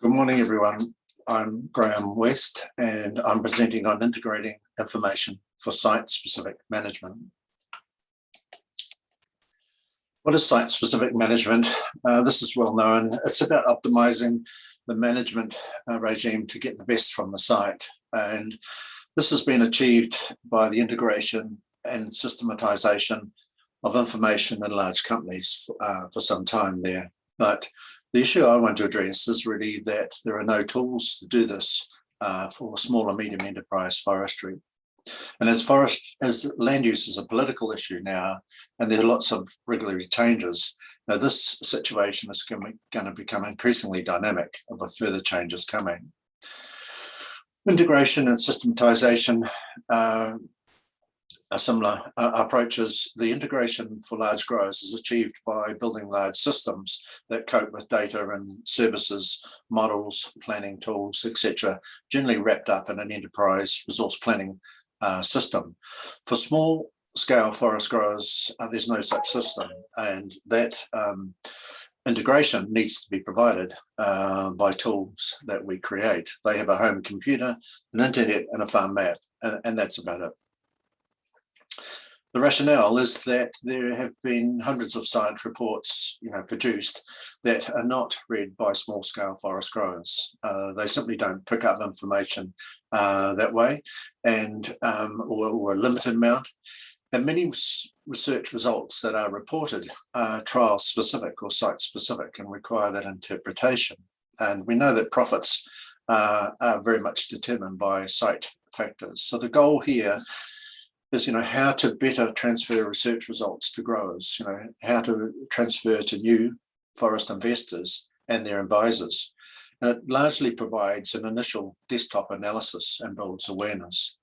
Good morning, everyone. I'm Graham West, and I'm presenting on integrating information for site-specific management. What is site-specific management? This is well known. It's about optimizing the management regime to get the best from the site. And this has been achieved by the integration and systematization of information in large companies for some time there. But the issue I want to address is really that there are no tools to do this for small and medium enterprise forestry. And as land use is a political issue now, and there are lots of regulatory changes, now this situation is going to become increasingly dynamic with further changes coming. Integration and systematization are similar approaches. The integration for large growers is achieved by building large systems that cope with data and services, models, planning tools, etc., generally wrapped up in an enterprise resource planning system. For small scale forest growers, there's no such system, and that integration needs to be provided by tools that we create. They have a home computer, an internet, and a farm map, and that's about it. The rationale is that there have been hundreds of science reports, produced that are not read by small-scale forest growers. They simply don't pick up information that way, and or a limited amount. And many research results that are reported are trial-specific or site-specific and require that interpretation. And we know that profits are very much determined by site factors. So the goal here is, how to better transfer research results to growers, how to transfer to new forest investors and their advisors. And it largely provides an initial desktop analysis and builds awareness.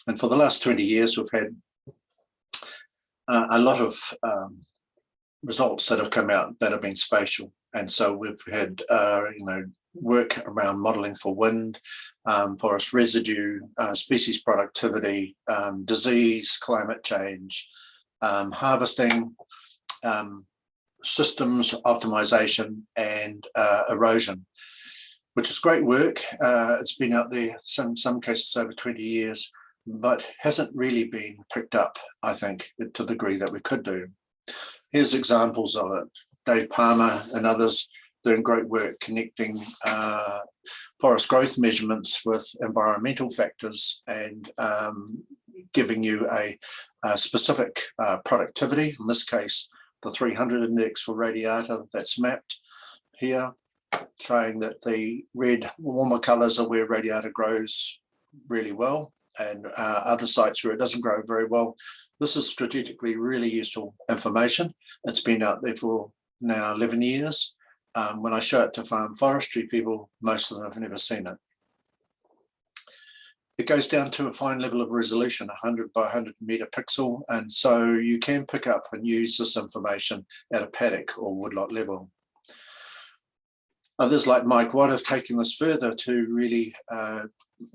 And for the last 20 years, we've had a lot of results that have come out that have been spatial. And so we've had, work around modelling for wind, forest residue, species productivity, disease, climate change, harvesting, systems optimization, and erosion, which is great work. It's been out there, in some cases over 20 years, but hasn't really been picked up, I think, to the degree that we could do. Here's examples of it. Dave Palmer and others doing great work connecting forest growth measurements with environmental factors and giving you a specific productivity, in this case, the 300 index for radiata that's mapped here, showing that the red warmer colours are where radiata grows really well, and other sites where it doesn't grow very well. This is strategically really useful information. It's been out there for now 11 years. When I show it to farm forestry people, most of them have never seen it. It goes down to a fine level of resolution, 100 by 100 metre pixel, and so you can pick up and use this information at a paddock or woodlot level. Others like Mike Watt have taken this further to really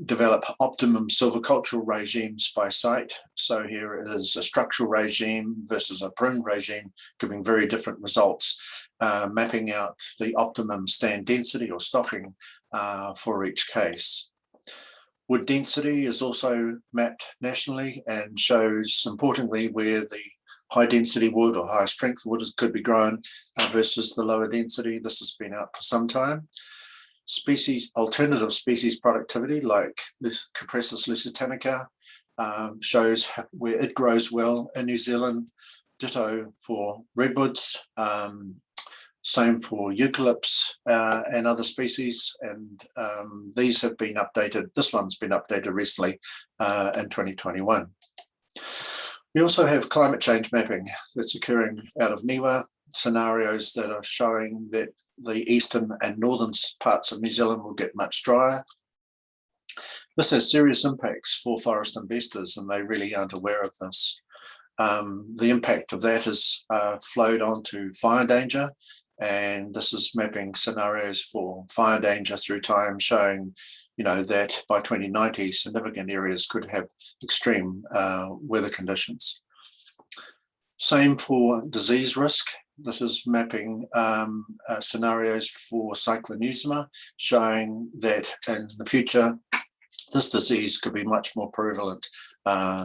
develop optimum silvicultural regimes by site. So here it is a structural regime versus a pruned regime, giving very different results, mapping out the optimum stand density or stocking for each case. Wood density is also mapped nationally and shows, importantly, where the high density wood or higher strength wood could be grown versus the lower density. This has been out for some time. Alternative species productivity like Cupressus lusitanica shows where it grows well in New Zealand. Ditto for redwoods, same for eucalypts and other species, and these have been updated. This one's been updated recently in 2021. We also have climate change mapping that's occurring out of NIWA, scenarios that are showing that the eastern and northern parts of New Zealand will get much drier. This has serious impacts for forest investors, and they really aren't aware of this. The impact of that has flowed on to fire danger, and this is mapping scenarios for fire danger through time, showing that by 2090, significant areas could have extreme weather conditions. Same for disease risk. This is mapping scenarios for cyclone, showing that in the future, this disease could be much more prevalent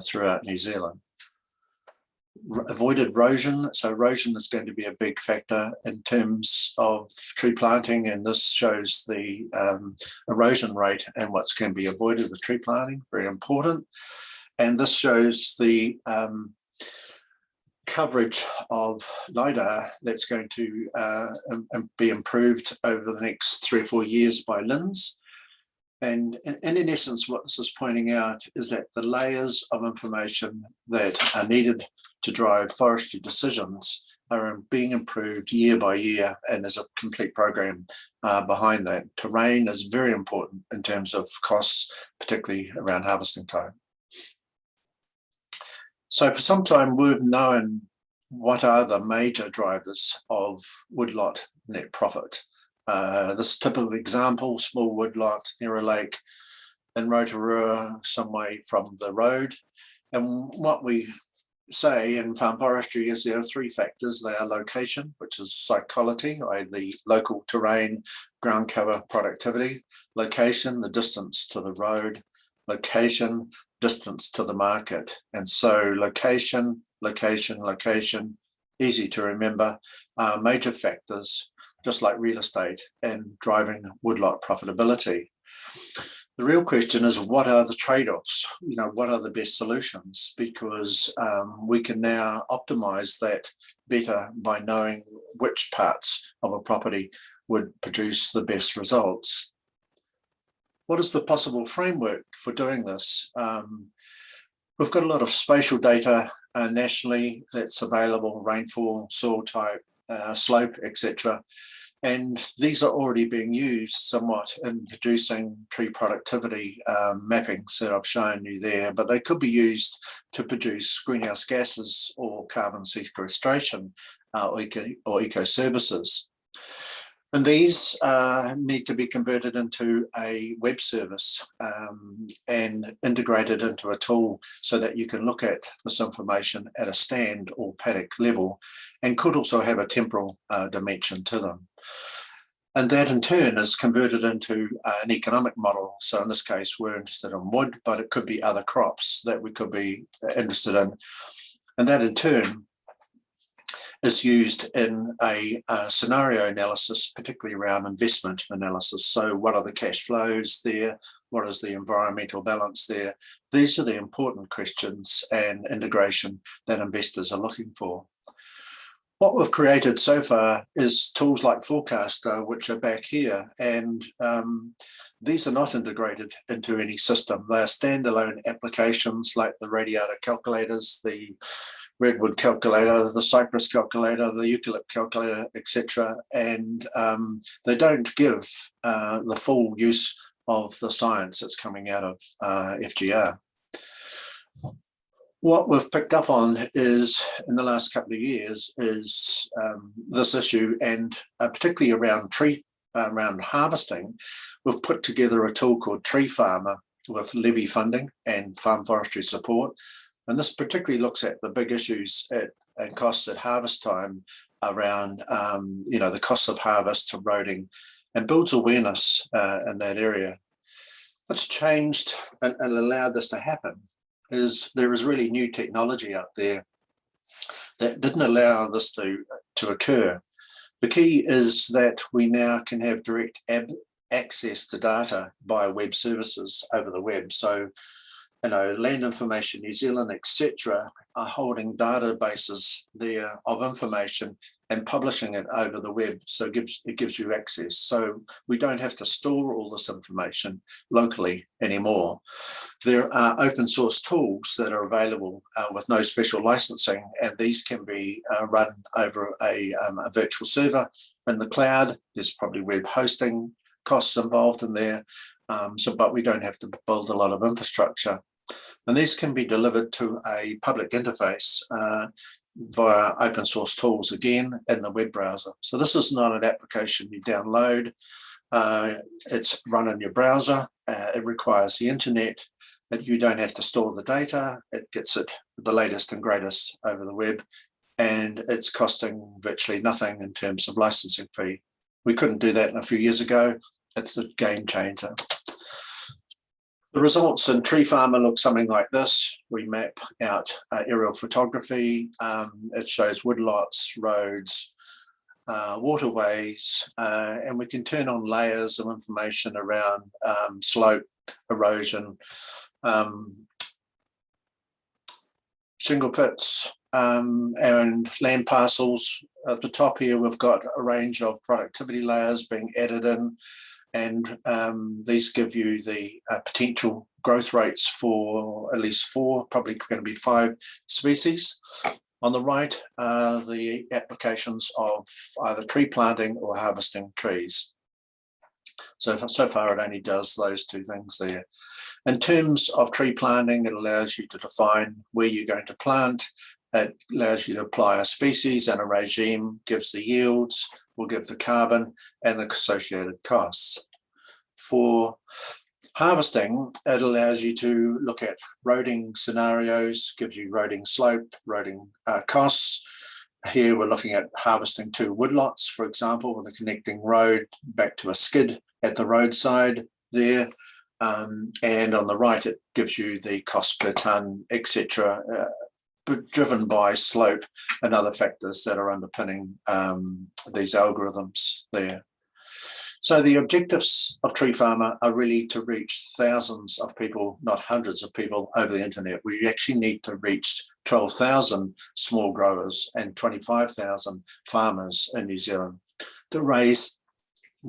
throughout New Zealand. Avoided erosion. So erosion is going to be a big factor in terms of tree planting, and this shows the erosion rate and what's going to be avoided with tree planting, very important. And this shows the coverage of LiDAR that's going to be improved over the next 3 or 4 years by LINS. And in essence, what this is pointing out is that the layers of information that are needed to drive forestry decisions are being improved year by year, and there's a complete program behind that. Terrain is very important in terms of costs, particularly around harvesting time. So for some time, we've known what are the major drivers of woodlot net profit. This typical example, small woodlot near a lake in Rotorua, some way from the road. And what we say in farm forestry is there are 3 factors. They are location, which is psychology, i.e. the local terrain, ground cover, productivity. Location, the distance to the road. Location, distance to the market. And so location, location, location, easy to remember, major factors, just like real estate, and driving woodlot profitability. The real question is, what are the trade-offs? What are the best solutions? Because we can now optimize that better by knowing which parts of a property would produce the best results. What is the possible framework for doing this? We've got a lot of spatial data nationally that's available, rainfall, soil type, slope, etc. And these are already being used somewhat in producing tree productivity mappings that I've shown you there, but they could be used to produce greenhouse gases or carbon sequestration or eco services. And these need to be converted into a web service and integrated into a tool so that you can look at this information at a stand or paddock level, and could also have a temporal dimension to them. And that in turn is converted into an economic model. So in this case, we're interested in wood, but it could be other crops that we could be interested in. And that in turn is used in a scenario analysis, particularly around investment analysis. So what are the cash flows there? What is the environmental balance there? These are the important questions and integration that investors are looking for. What we've created so far is tools like Forecaster, which are back here, and these are not integrated into any system. They are standalone applications like the radiata calculators, the redwood calculator, the cypress calculator, the eucalypt calculator, etc. And they don't give the full use of the science that's coming out of FGR. What we've picked up on is, in the last couple of years, is this issue, and particularly around harvesting. We've put together a tool called Tree Farmer with levy funding and farm forestry support. And this particularly looks at the big issues and costs at harvest time around, the costs of harvest, eroding, and builds awareness in that area. What's changed and allowed this to happen is there is really new technology out there that didn't allow this to occur. The key is that we now can have direct access to data via web services over the web. So, Land Information New Zealand, etc., are holding databases there of information and publishing it over the web. So it gives you access. So we don't have to store all this information locally anymore. There are open source tools that are available with no special licensing, and these can be run over a virtual server in the cloud. There's probably web hosting costs involved in there. But we don't have to build a lot of infrastructure. And these can be delivered to a public interface via open source tools, again, in the web browser. So this is not an application you download. It's run in your browser. It requires the internet. You don't have to store the data. It gets it the latest and greatest over the web. and it's costing virtually nothing in terms of licensing fee. We couldn't do that a few years ago. It's a game changer. The results in Tree Farmer look something like this. We map out aerial photography. It shows woodlots, roads, waterways, and we can turn on layers of information around slope, erosion, shingle pits, and land parcels. At the top here, we've got a range of productivity layers being added in, and these give you the potential growth rates for at least 4, probably going to be 5 species. On the right are the applications of either tree planting or harvesting trees. So far it only does those 2 things there. In terms of tree planting, it allows you to define where you're going to plant. It allows you to apply a species and a regime, gives the yields, will give the carbon and the associated costs. For harvesting, it allows you to look at roading scenarios, gives you roading slope, roading costs. Here we're looking at harvesting 2 woodlots, for example, with a connecting road back to a skid at the roadside there. And on the right, it gives you the cost per tonne, etc., driven by slope and other factors that are underpinning these algorithms there. So the objectives of Tree Farmer are really to reach thousands of people, not hundreds of people, over the internet. We actually need to reach 12,000 small growers and 25,000 farmers in New Zealand to raise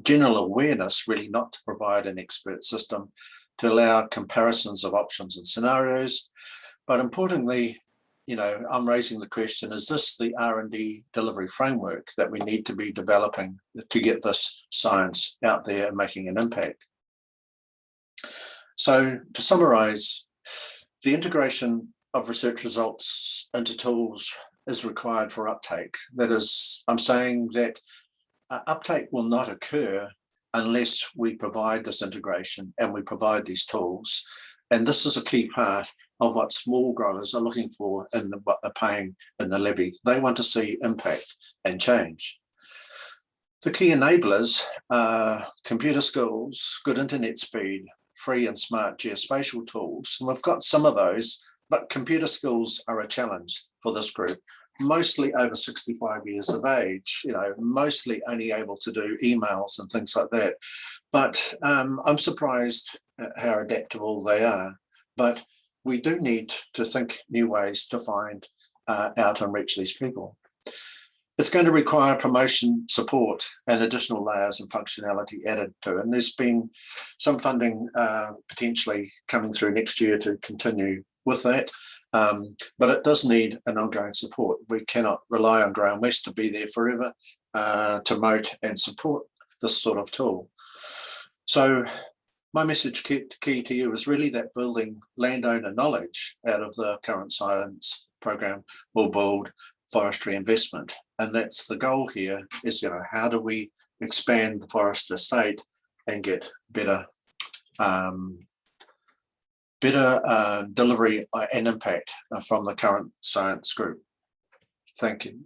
general awareness, really not to provide an expert system, to allow comparisons of options and scenarios. But importantly, you know, I'm raising the question, is this the R&D delivery framework that we need to be developing to get this science out there and making an impact? So to summarize, the integration of research results into tools is required for uptake. That is, I'm saying that uptake will not occur unless we provide this integration and we provide these tools. And this is a key part of what small growers are looking for in what they're paying in the levy. They want to see impact and change. The key enablers are computer skills, good internet speed, free and smart geospatial tools. And we've got some of those, but computer skills are a challenge for this group. Mostly over 65 years of age, you know, mostly only able to do emails and things like that. But I'm surprised at how adaptable they are. But we do need to think new ways to find out and reach these people. It's going to require promotion support and additional layers and functionality added to it. And there's been some funding potentially coming through next year to continue with that. But it does need an ongoing support. We cannot rely on Growing West to be there forever to promote and support this sort of tool. So my message key to you is really that building landowner knowledge out of the current science program will build forestry investment. And that's the goal here is, you know, how do we expand the forest estate and get better delivery and impact from the current science group. Thank you.